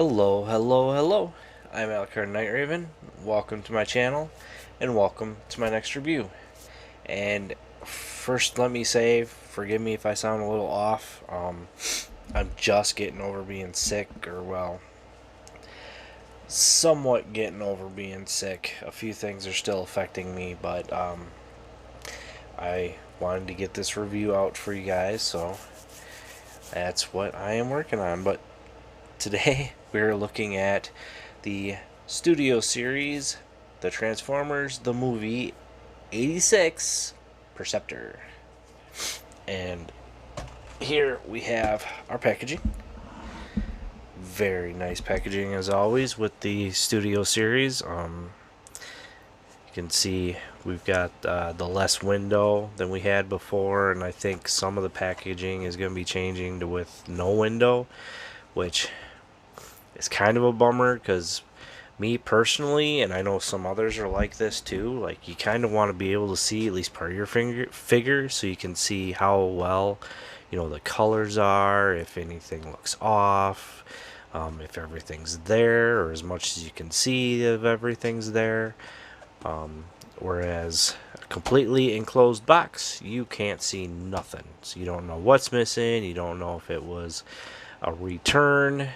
Hello, hello, hello. I'm Alucard Night Raven. Welcome to my channel, and welcome to my next review. And first, let me say, forgive me if I sound a little off. I'm just getting over being sick, or well, somewhat getting over being sick. A few things are still affecting me, but I wanted to get this review out for you guys, so that's what I am working on. But today we're looking at the studio series, The Transformers, the movie 86, Perceptor. And here we have our packaging. Very nice packaging as always with the studio series. You can see we've got the less window than we had before, and I think some of the packaging is going to be changing to with no window, which is kind of a bummer because me personally, and I know some others are like this too, like you kind of want to be able to see at least part of your figure so you can see how well, the colors are, if anything looks off, if everything's there, or as much as you can see if everything's there. Whereas a completely enclosed box, you can't see nothing. So you don't know what's missing, you don't know if it was a return.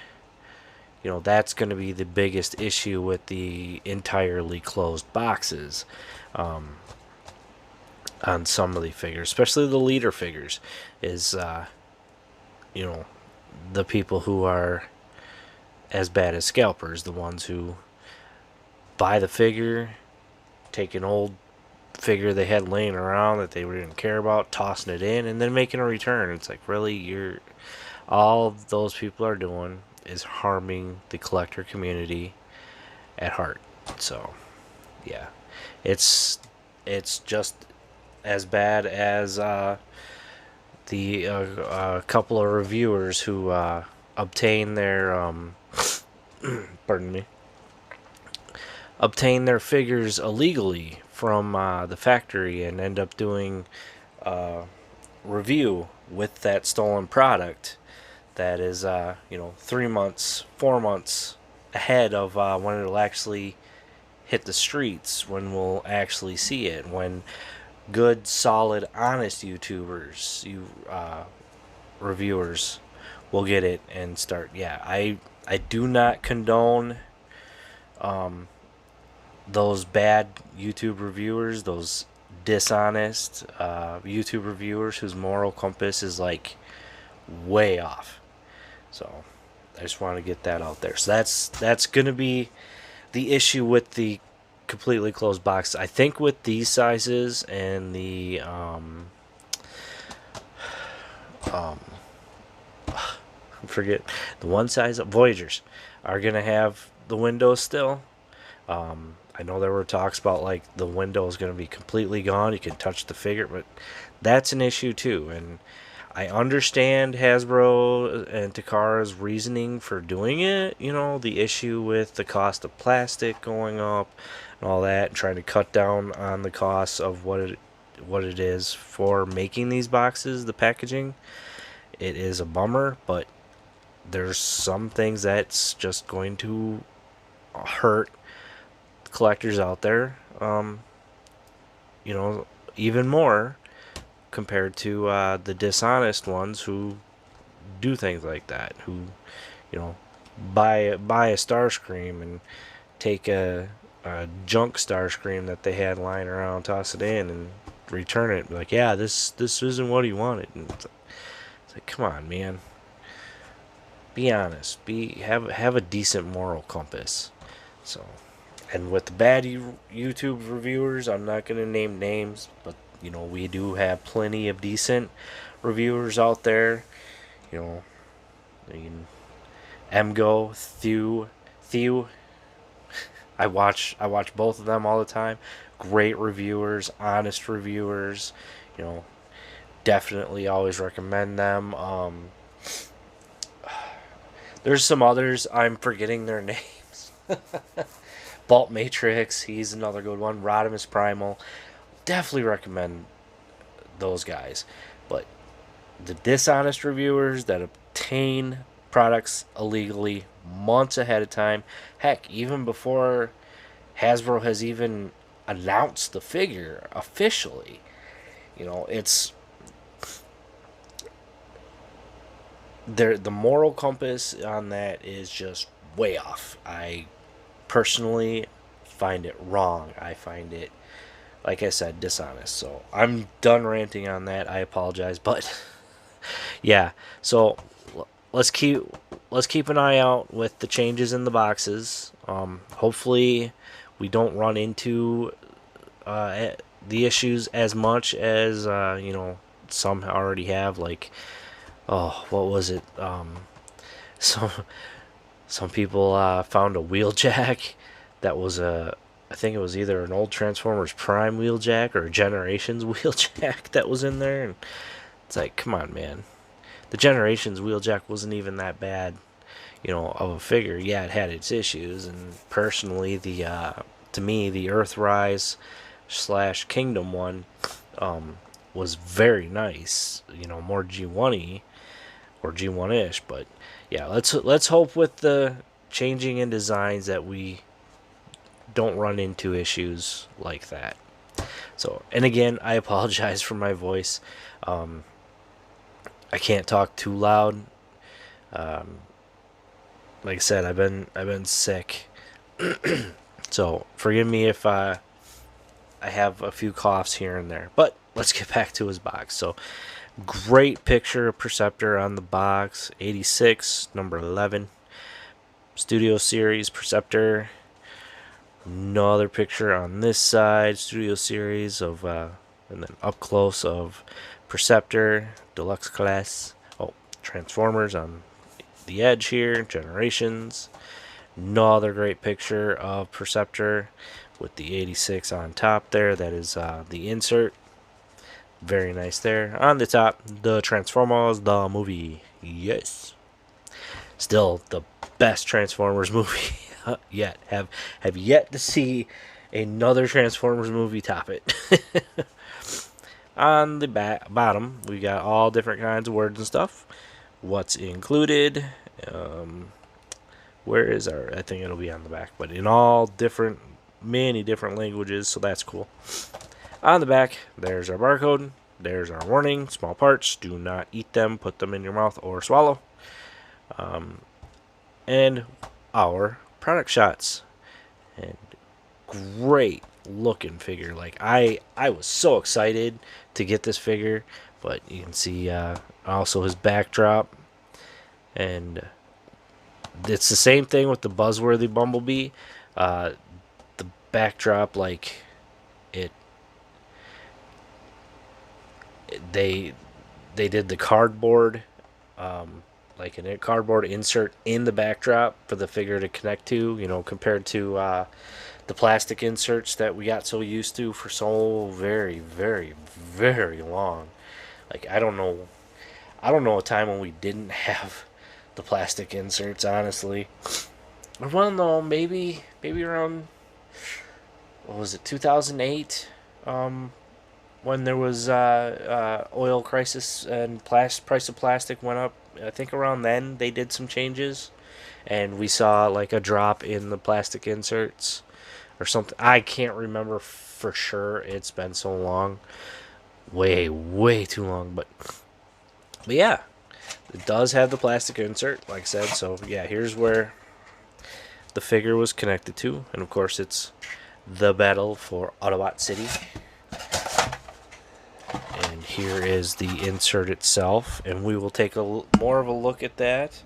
That's going to be the biggest issue with the entirely closed boxes on some of the figures, especially the leader figures, is, the people who are as bad as scalpers, the ones who buy the figure, take an old figure they had laying around that they didn't care about, tossing it in, and then making a return. It's like, really, all those people are doing is harming the collector community at heart. So, yeah, it's just as bad as the couple of reviewers who obtain their pardon me, obtain their figures illegally from the factory and end up doing review with that stolen product that is 3 months, 4 months ahead of when it'll actually hit the streets, when we'll actually see it, when good, solid, honest YouTubers, reviewers will get it and start. Yeah, I do not condone those bad YouTube reviewers, those dishonest YouTube reviewers whose moral compass is like way off. So I just want to get that out there. So that's going to be the issue with the completely closed box. I think with these sizes and the forget the one size of Voyagers are going to have the windows still. I know there were talks about like the window is going to be completely gone. You can touch the figure, but that's an issue too. And I understand Hasbro and Takara's reasoning for doing it. The issue with the cost of plastic going up and all that, and trying to cut down on the costs of what it is for making these boxes, the packaging. It is a bummer, but there's some things that's just going to hurt collectors out there, even more compared to the dishonest ones who do things like that, who buy a Starscream and take a junk Starscream that they had lying around, toss it in, and return it. Like, yeah, this isn't what he wanted. And it's like, come on, man. Be honest. Have a decent moral compass. So, and with the bad YouTube reviewers, I'm not going to name names, but we do have plenty of decent reviewers out there. Emgo, Thew. I watch both of them all the time. Great reviewers, honest reviewers. Definitely always recommend them. There's some others, I'm forgetting their names. Bolt Matrix, he's another good one. Rodimus Primal. Definitely recommend those guys. But the dishonest reviewers that obtain products illegally, months ahead of time. Heck, even before Hasbro has even announced the figure officially. You know, it's the moral compass on that is just way off. I personally find it wrong. I find it, like I said, dishonest. So I'm done ranting on that. I apologize, but yeah. So let's keep let's keep an eye out with the changes in the boxes. Hopefully, we don't run into the issues as much as some already have. Like, oh, what was it? Some some people found a wheeljack that was I think it was either an old Transformers Prime wheeljack or a Generations wheeljack that was in there, and it's like, come on, man. The Generations wheeljack wasn't even that bad, of a figure. Yeah, it had its issues, and personally, to me, the Earthrise / Kingdom one was very nice. More G1y or G1-ish, but yeah, let's hope with the changing in designs that we don't run into issues like that. So, and again, I apologize for my voice. I can't talk too loud. Like I said, I've been sick, so forgive me if I have a few coughs here and there. But let's get back to his box. So, great picture of Perceptor on the box. 86, number 11. Studio Series Perceptor. No other picture on this side. Studio Series of, and then up close of Perceptor, Deluxe Class. Oh, Transformers on the edge here. Generations. No other great picture of Perceptor with the 86 on top there. That is the insert. Very nice there. On the top, the Transformers, the movie. Yes. Still the best Transformers movie yet. Have yet to see another Transformers movie top it. On the bottom, we got all different kinds of words and stuff. What's included. Where is our... I think it'll be on the back. But in all different... many different languages, so that's cool. On the back, there's our barcode. There's our warning. Small parts. Do not eat them. Put them in your mouth or swallow. And our product shots. And great looking figure. Like, I was so excited to get this figure. But you can see also his backdrop. And it's the same thing with the Buzzworthy Bumblebee. The backdrop, like, they did the cardboard, like a cardboard insert in the backdrop for the figure to connect to, compared to the plastic inserts that we got so used to for so very, very, very long. Like, I don't know a time when we didn't have the plastic inserts, honestly. Well, no, maybe around, what was it, 2008, when there was oil crisis and price of plastic went up. I think around then they did some changes, and we saw like a drop in the plastic inserts or something. I can't remember for sure. It's been so long, way too long. But yeah, it does have the plastic insert, like I said. So yeah, here's where the figure was connected to, and of course it's the battle for Autobot City. And here is the insert itself, and we will take more of a look at that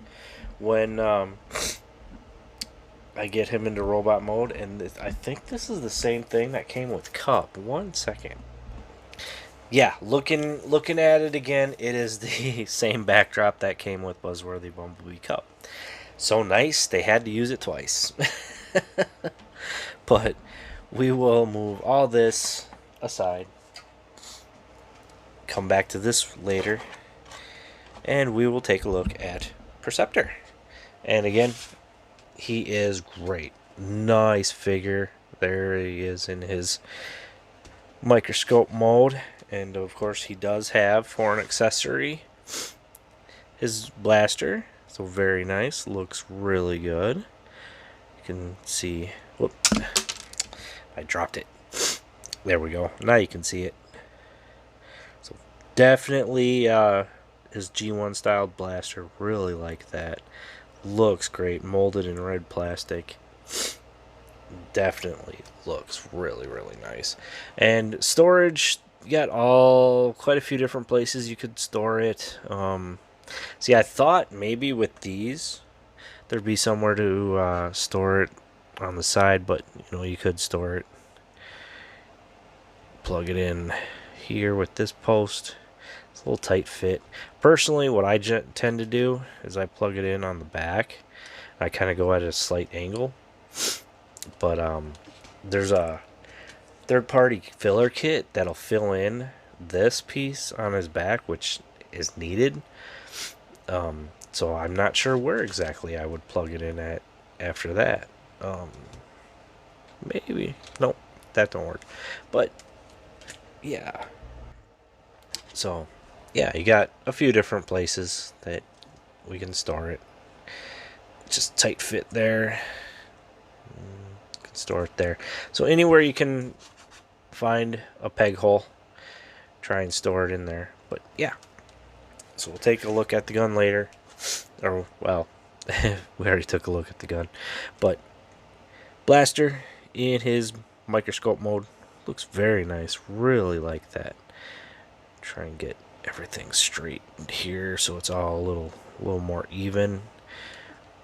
when I get him into robot mode. And I think this is the same thing that came with Cup. 1 second. Yeah, looking at it again, it is the same backdrop that came with Buzzworthy Bumblebee Cup. So nice, they had to use it twice. But we will move all this aside. Come back to this later, and we will take a look at Perceptor. And again, he is great. Nice figure. There he is in his microscope mode, and of course he does have, for an accessory, his blaster. So very nice. Looks really good. You can see. Whoop. I dropped it. There we go. Now you can see it. So definitely his G1 styled blaster. Really like that. Looks great. Molded in red plastic. Definitely looks really, really nice. And storage, you got quite a few different places you could store it. See, I thought maybe with these there'd be somewhere to store it on the side, but you could store it. Plug it in here with this post. It's a little tight fit. Personally, what I tend to do is I plug it in on the back. I kind of go at a slight angle. But there's a third-party filler kit that'll fill in this piece on his back, which is needed. So I'm not sure where exactly I would plug it in at after that. Maybe. Nope, that don't work. But, yeah. So, yeah, you got a few different places that we can store it. Just tight fit there. Can store it there. So anywhere you can find a peg hole, try and store it in there. But, yeah. So we'll take a look at the gun later. Or, well, we already took a look at the gun. But blaster in his microscope mode looks very nice. Really like that. Try and get everything straight here so it's all a little more even.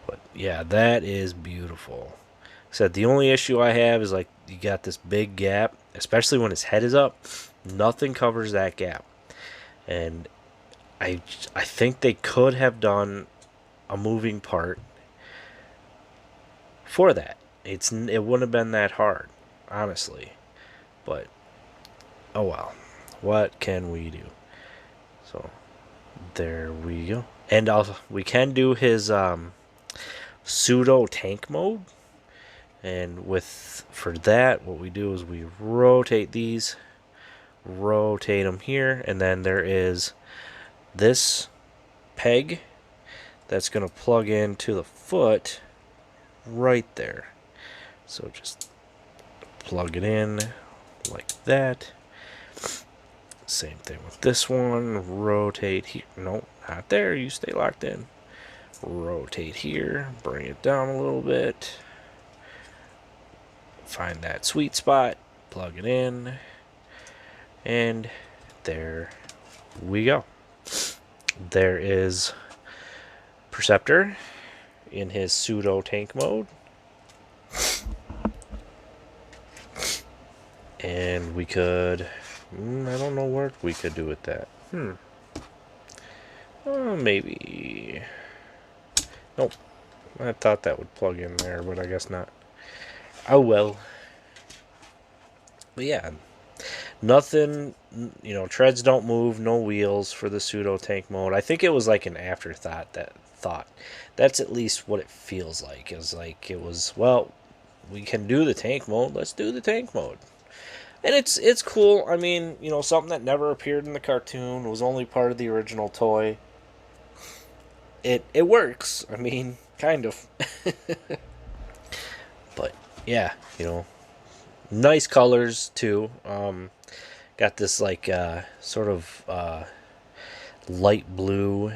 But yeah, that is beautiful. Like I said, the only issue I have is like you got this big gap, especially when his head is up. Nothing covers that gap. And I think they could have done a moving part for that. It wouldn't have been that hard, honestly. But oh well. What can we do? So there we go. And also we can do his pseudo tank mode. And for that, what we do is we rotate these, rotate them here, and then there is this peg that's going to plug into the foot right there. So just plug it in like that. Same thing with this one. Rotate here. No, not there. You stay locked in. Rotate here. Bring it down a little bit. Find that sweet spot. Plug it in. And there we go. There is Perceptor in his pseudo tank mode. And we could... I don't know what we could do with that. Maybe... Nope. I thought that would plug in there, but I guess not. Oh well. But yeah. Nothing, treads don't move, no wheels for the pseudo tank mode. I think it was like an afterthought That's at least what it feels like. It was, well, we can do the tank mode, let's do the tank mode. And it's cool. I mean, something that never appeared in the cartoon, was only part of the original toy. It works. I mean, kind of. But yeah, nice colors too. Got this like sort of light blue,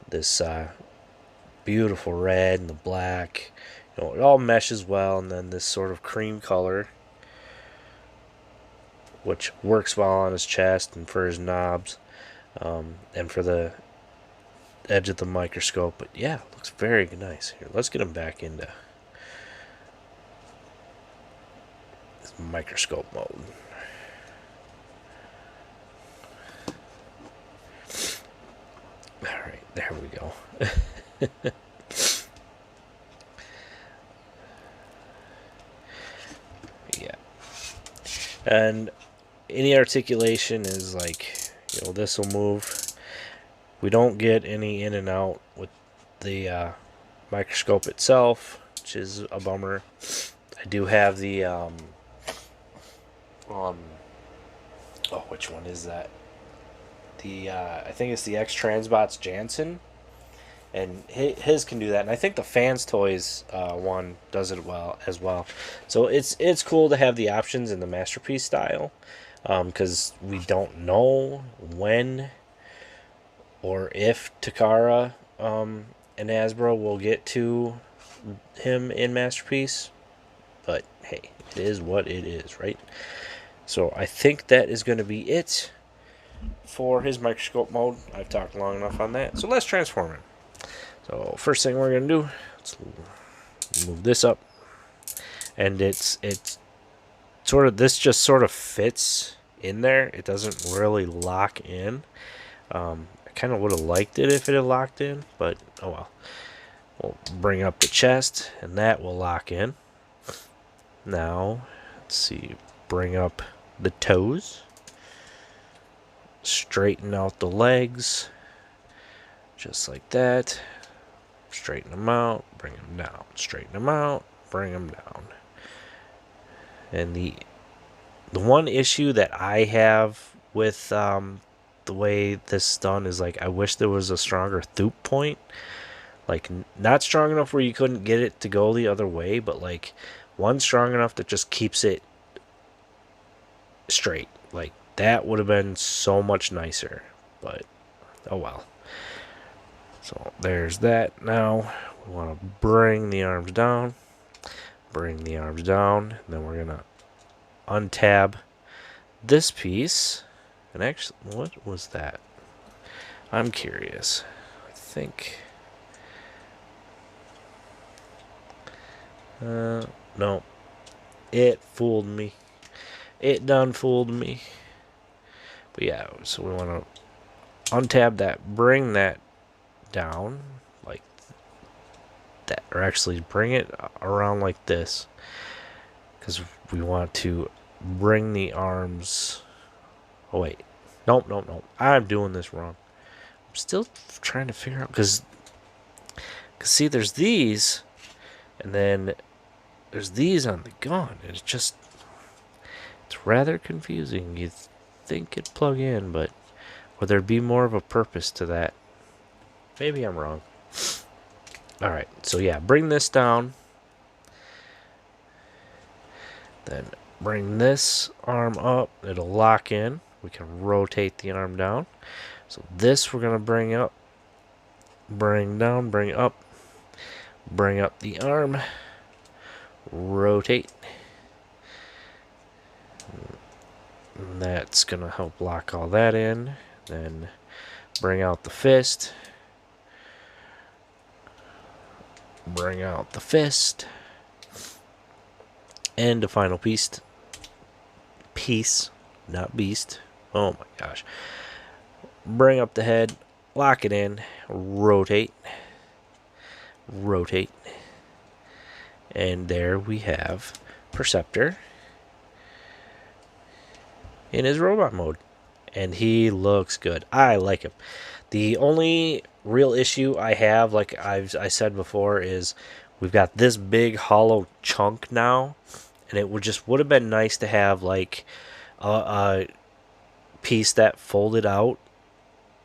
this beautiful red and the black. It all meshes well, and then this sort of cream color, which works well on his chest and for his knobs, and for the edge of the microscope. But yeah, looks very nice. Here, let's get him back into this microscope mode. Alright, there we go. Yeah. And any articulation is like, this will move. We don't get any in and out with the microscope itself, which is a bummer. I do have the which one is that? The I think it's the X Transbots Jansen, and his can do that. And I think the Fans Toys one does it well as well. So it's cool to have the options in the Masterpiece style, because we don't know when or if Takara and Hasbro will get to him in Masterpiece. But hey, it is what it is, right? So I think that is going to be it for his microscope mode. I've talked long enough on that. So let's transform him. So first thing we're going to do, let's move this up. And it's sort of, this just sort of fits in there. It doesn't really lock in. I kind of would have liked it if it had locked in, but oh well. We'll bring up the chest, and that will lock in. Now, let's see, bring up the toes. Straighten out the legs. Just like that. Straighten them out, bring them down. Straighten them out, bring them down. And the one issue that I have with the way this is done is, like, I wish there was a stronger throop point. Like, not strong enough where you couldn't get it to go the other way, but like one strong enough that just keeps it straight. Like, that would have been so much nicer, but oh well. So there's that. Now we want to bring the arms down, and then we're gonna untab this piece. And actually, what was that? I'm curious. I think no, it fooled me. It done fooled me. But yeah, so we want to untab that, bring that down like that, or actually bring it around like this, because we want to bring the arms. Oh wait, nope. I'm doing this wrong. I'm still trying to figure out, because see, there's these, and then there's these on the gun. It's rather confusing. You'd think it'd plug in, but would there be more of a purpose to that? Maybe I'm wrong. Alright, so yeah, bring this down. Then bring this arm up. It'll lock in. We can rotate the arm down. So this we're going to bring up. Bring down, bring up. Bring up the arm. Rotate. And that's going to help lock all that in. Then bring out the fist. Bring out the fist. And the final piece. Piece, not beast. Oh my gosh. Bring up the head. Lock it in. Rotate. Rotate. And there we have Perceptor in his robot mode. And he looks good. I like him. The only real issue I have, like I said before, is we've got this big hollow chunk now. And it would have been nice to have like a piece that folded out,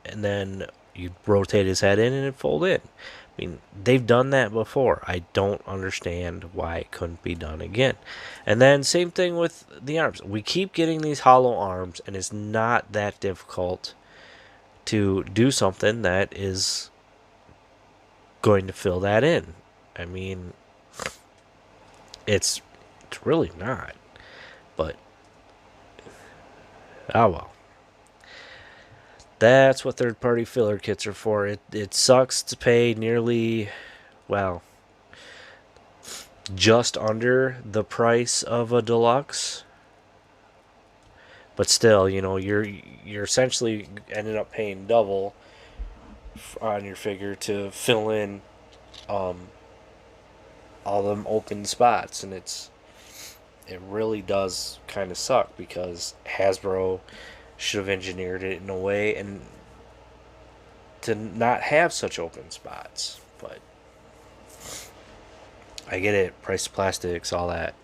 and then you'd rotate his head in and it'd fold in. I mean, they've done that before. I don't understand why it couldn't be done again. And then same thing with the arms. We keep getting these hollow arms, and it's not that difficult to do something that is going to fill that in. I mean, it's really not. But oh well. That's what third-party filler kits are for. It sucks to pay nearly, well, just under the price of a deluxe. But still, you know, you're essentially ended up paying double on your figure to fill in all them open spots, and it really does kind of suck, because Hasbro should have engineered it in a way and to not have such open spots. But I get it, price of plastics, all that.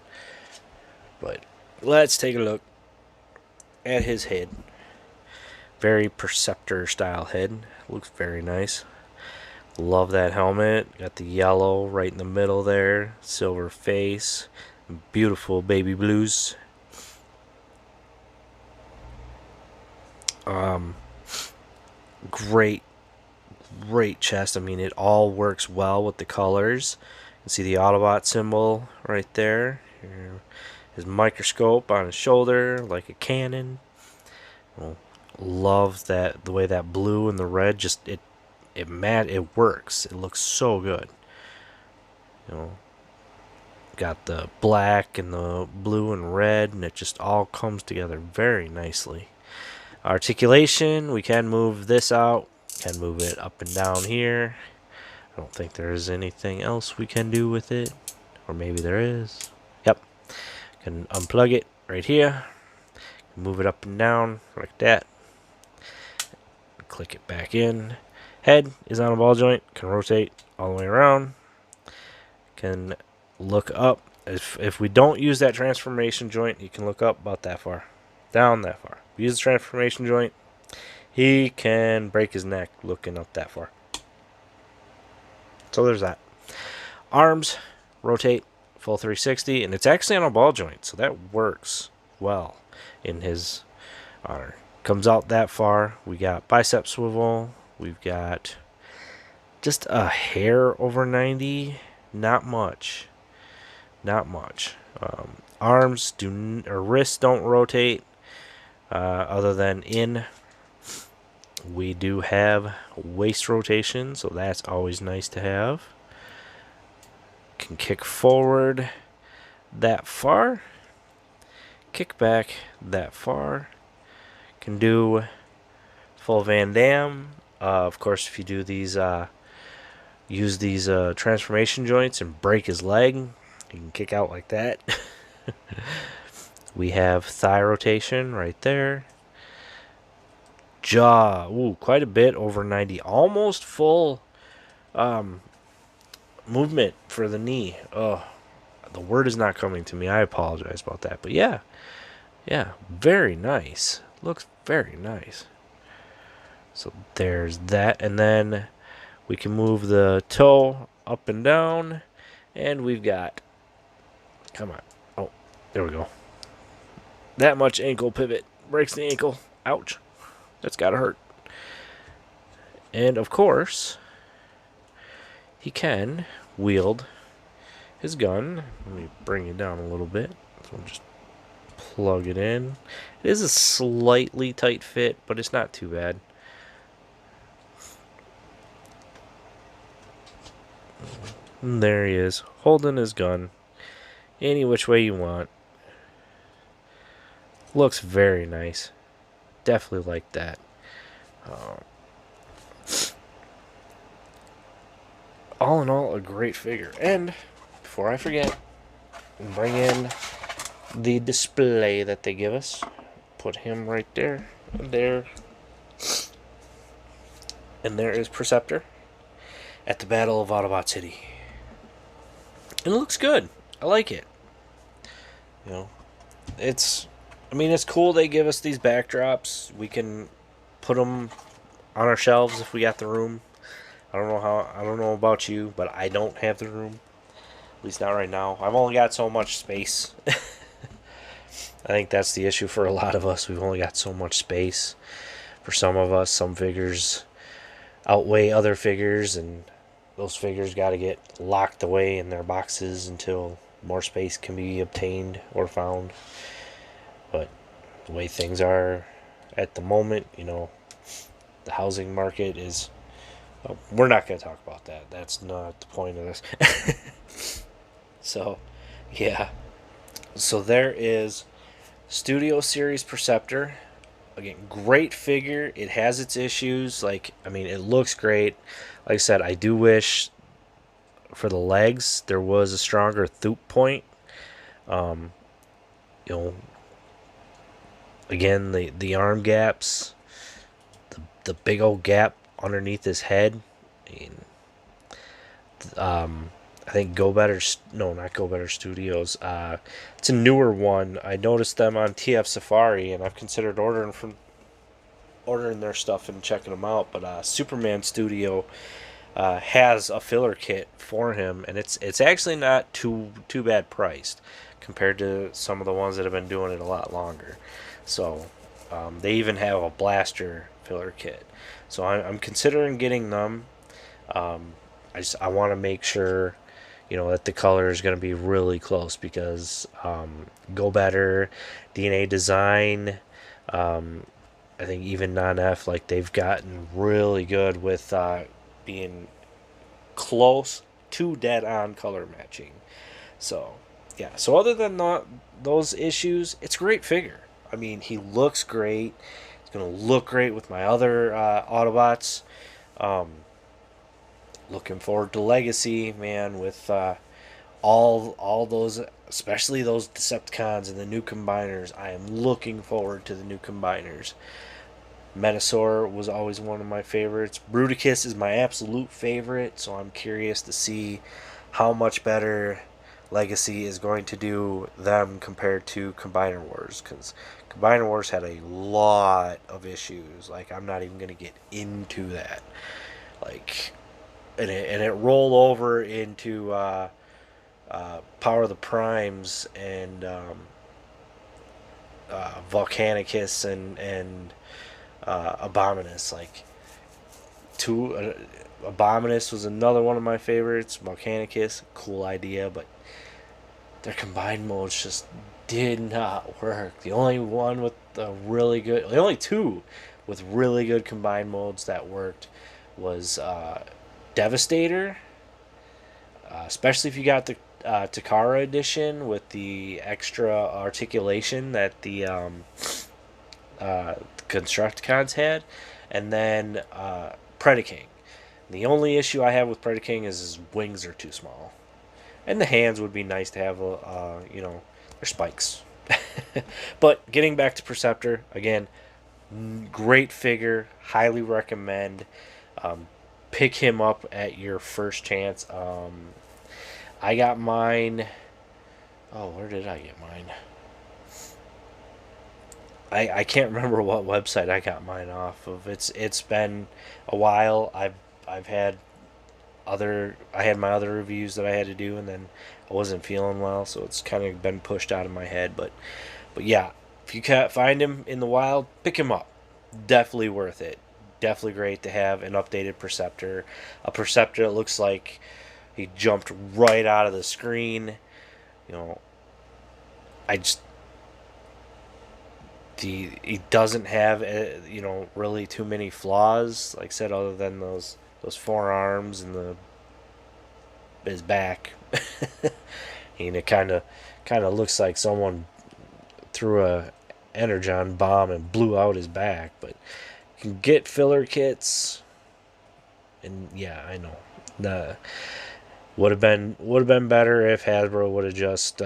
But let's take a look at his head. Very Perceptor style head. Looks very nice. Love that helmet. Got the yellow right in the middle there. Silver face. Beautiful baby blues. Great, great chest. I mean, it all works well with the colors. You can see the Autobot symbol right there. His microscope on his shoulder, like a cannon. Well, love that the way that blue and the red just it works. It looks so good. You know, got the black and the blue and red, and it just all comes together very nicely. Articulation, we can move this out, can move it up and down here. I don't think there is anything else we can do with it, or maybe there is. Yep, can unplug it right here, move it up and down like that, click it back in. Head is on a ball joint, can rotate all the way around, can look up. If we don't use that transformation joint, you can look up about that far, down that far. Use the transformation joint, he can break his neck looking up that far. So there's that. Arms, rotate, full 360, and it's actually on a ball joint, so that works well in his honor. Comes out that far. We got bicep swivel. We've got just a hair over 90. Not much. Not much. Arms or wrists don't rotate. Other than in, we do have waist rotation, so that's always nice to have. Can kick forward that far, kick back that far. Can do full Van Damme. Of course, if you do these, use these transformation joints and break his leg, you can kick out like that. We have thigh rotation right there. Jaw, ooh, quite a bit over 90. Almost full movement for the knee. Oh, the word is not coming to me. I apologize about that. But yeah, very nice. Looks very nice. So there's that. And then we can move the toe up and down. And we've got, come on. Oh, there we go. That much ankle pivot. Breaks the ankle. Ouch. That's gotta hurt. And of course, he can wield his gun. Let me bring it down a little bit. So I'll just plug it in. It is a slightly tight fit, but it's not too bad. And there he is, holding his gun any which way you want. Looks very nice. Definitely like that. All in all, a great figure. And before I forget, bring in the display that they give us. Put him right there. And there. And there is Perceptor at the Battle of Autobot City. And it looks good. I like it. You know, it's cool they give us these backdrops. We can put them on our shelves if we got the room. I don't know about you, but I don't have the room. At least not right now. I've only got so much space. I think that's the issue for a lot of us. We've only got so much space. For some of us, some figures outweigh other figures, and those figures got to get locked away in their boxes until more space can be obtained or found. But the way things are at the moment, you know, the housing market is... Well, we're not going to talk about that. That's not the point of this. So, yeah. So there is Studio Series Perceptor. Again, great figure. It has its issues. It looks great. Like I said, I do wish for the legs there was a stronger thoop point. Again, the arm gaps, the big old gap underneath his head. I think not Go Better Studios. It's a newer one. I noticed them on TF Safari, and I've considered ordering their stuff and checking them out. But Superman Studio has a filler kit for him, and it's actually not too bad priced compared to some of the ones that have been doing it a lot longer. So they even have a blaster filler kit. So I'm considering getting them. I want to make sure, that the color is going to be really close because Go Better, DNA Design, I think even non-F, like they've gotten really good with being close to dead-on color matching. So yeah. So other than those issues, it's a great figure. I mean, he looks great. It's gonna look great with my other Autobots. Um, Looking forward to Legacy, man, with all those, especially those Decepticons and the new combiners. I am looking forward to the new combiners. Metasaur was always one of my favorites. Bruticus is my absolute favorite, so I'm curious to see how much better Legacy is going to do them compared to Combiner Wars, because Combiner Wars had a lot of issues. Like, I'm not even going to get into that. Like, and it rolled over into Power of the Primes and Volcanicus and Abominus. Like, Abominus was another one of my favorites. Volcanicus, cool idea, but their combined modes just did not work. The only two with really good combined modes that worked was Devastator, especially if you got the Takara edition with the extra articulation that the Constructicons had, and then Predaking. The only issue I have with Predaking is his wings are too small, and the hands would be nice to have. They're spikes. But getting back to Perceptor again, great figure. Highly recommend. Pick him up at your first chance. I got mine. Oh, where did I get mine? I can't remember what website I got mine off of. It's been a while. I've had I had my other reviews that I had to do, and then I wasn't feeling well, so it's kind of been pushed out of my head. But yeah, if you can't find him in the wild, pick him up. Definitely worth it. Definitely great to have an updated Perceptor. A Perceptor that looks like he jumped right out of the screen. I just he doesn't have really too many flaws, like I said, other than those forearms and his back. And it kind of looks like someone threw a energon bomb and blew out his back. But you can get filler kits, and yeah, I know. Would have been better if Hasbro would have just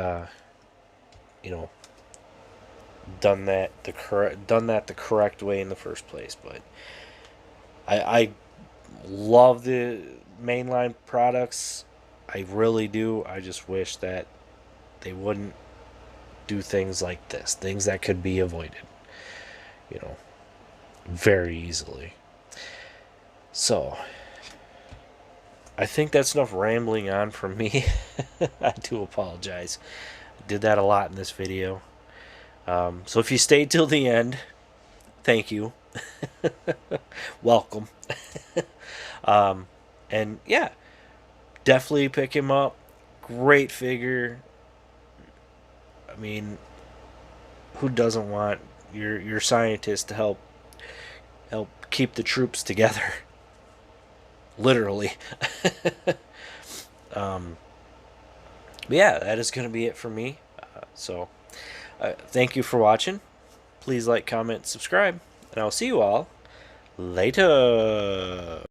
done that the correct way in the first place. But I love the mainline products. I really do. I just wish that they wouldn't do things like this, things that could be avoided, very easily. So I think that's enough rambling on from me. I do apologize. I did that a lot in this video. So if you stayed till the end, thank you. Welcome. And yeah, definitely pick him up. Great figure. I mean, who doesn't want your scientist to help keep the troops together? Literally. But yeah, that is going to be it for me. Thank you for watching. Please like, comment, subscribe, and I'll see you all later.